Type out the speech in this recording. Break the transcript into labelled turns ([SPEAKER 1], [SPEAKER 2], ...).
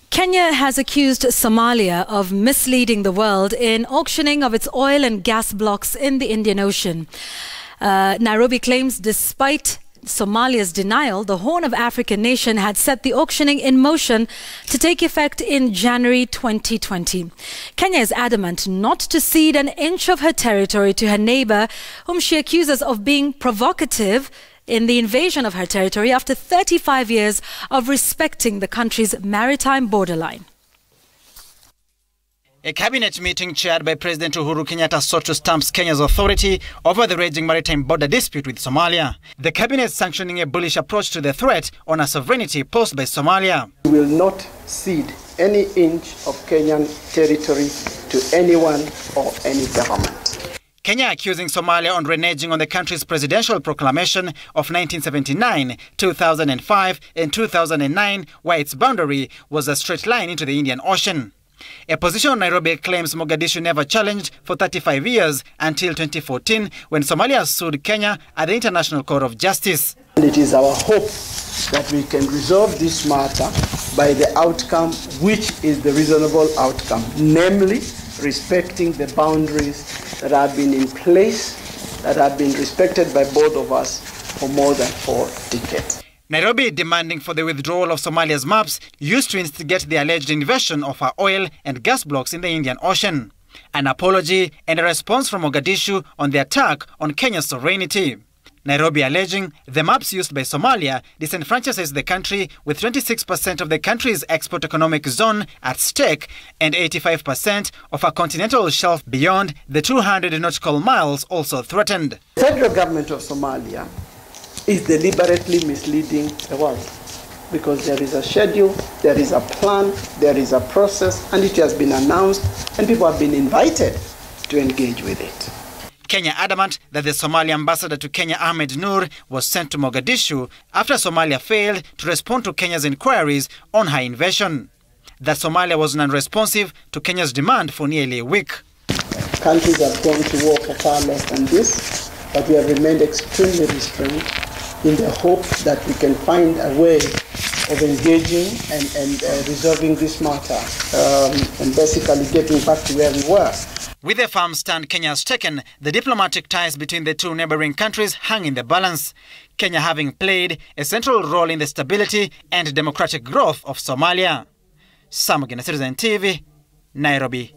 [SPEAKER 1] Kenya has accused Somalia of misleading the world in auctioning of its oil and gas blocks in the Indian Ocean. Nairobi claims despite Somalia's denial, the Horn of Africa nation had set the auctioning in motion to take effect in January 2020. Kenya is adamant not to cede an inch of her territory to her neighbour, whom she accuses of being provocative in the invasion of her territory after 35 years of respecting the country's maritime borderline.
[SPEAKER 2] A cabinet meeting chaired by President Uhuru Kenyatta sought to stamp Kenya's authority over the raging maritime border dispute with Somalia. The cabinet sanctioning a bullish approach to the threat on our sovereignty posed by Somalia.
[SPEAKER 3] We will not cede any inch of Kenyan territory to anyone or any government.
[SPEAKER 2] Kenya accusing Somalia on reneging on the country's presidential proclamation of 1979, 2005 and 2009, where its boundary was a straight line into the Indian Ocean. A position Nairobi claims Mogadishu never challenged for 35 years until 2014, when Somalia sued Kenya at the International Court of Justice.
[SPEAKER 3] And it is our hope that we can resolve this matter by the outcome which is the reasonable outcome, namely respecting the boundaries that have been in place, that have been respected by both of us for more than 4 decades.
[SPEAKER 2] Nairobi demanding for the withdrawal of Somalia's maps used to instigate the alleged invasion of our oil and gas blocks in the Indian Ocean. An apology and a response from Mogadishu on the attack on Kenya's sovereignty. Nairobi alleging the maps used by Somalia disenfranchises the country with 26% of the country's export economic zone at stake and 85% of a continental shelf beyond the 200 nautical miles also threatened.
[SPEAKER 3] The federal government of Somalia is deliberately misleading the world because there is a schedule, there is a plan, there is a process, and it has been announced and people have been invited to engage with it.
[SPEAKER 2] Kenya adamant that the Somali ambassador to Kenya, Ahmed Nur, was sent to Mogadishu after Somalia failed to respond to Kenya's inquiries on her invasion. That Somalia was non-responsive to Kenya's demand for nearly a week.
[SPEAKER 3] Countries have gone to war for far less than this, but we have remained extremely restrained in the hope that we can find a way of engaging and resolving this matter and basically getting back to where we were.
[SPEAKER 2] With a firm stand Kenya has taken, the diplomatic ties between the two neighboring countries hang in the balance, Kenya having played a central role in the stability and democratic growth of Somalia. Sam Citizen TV, Nairobi.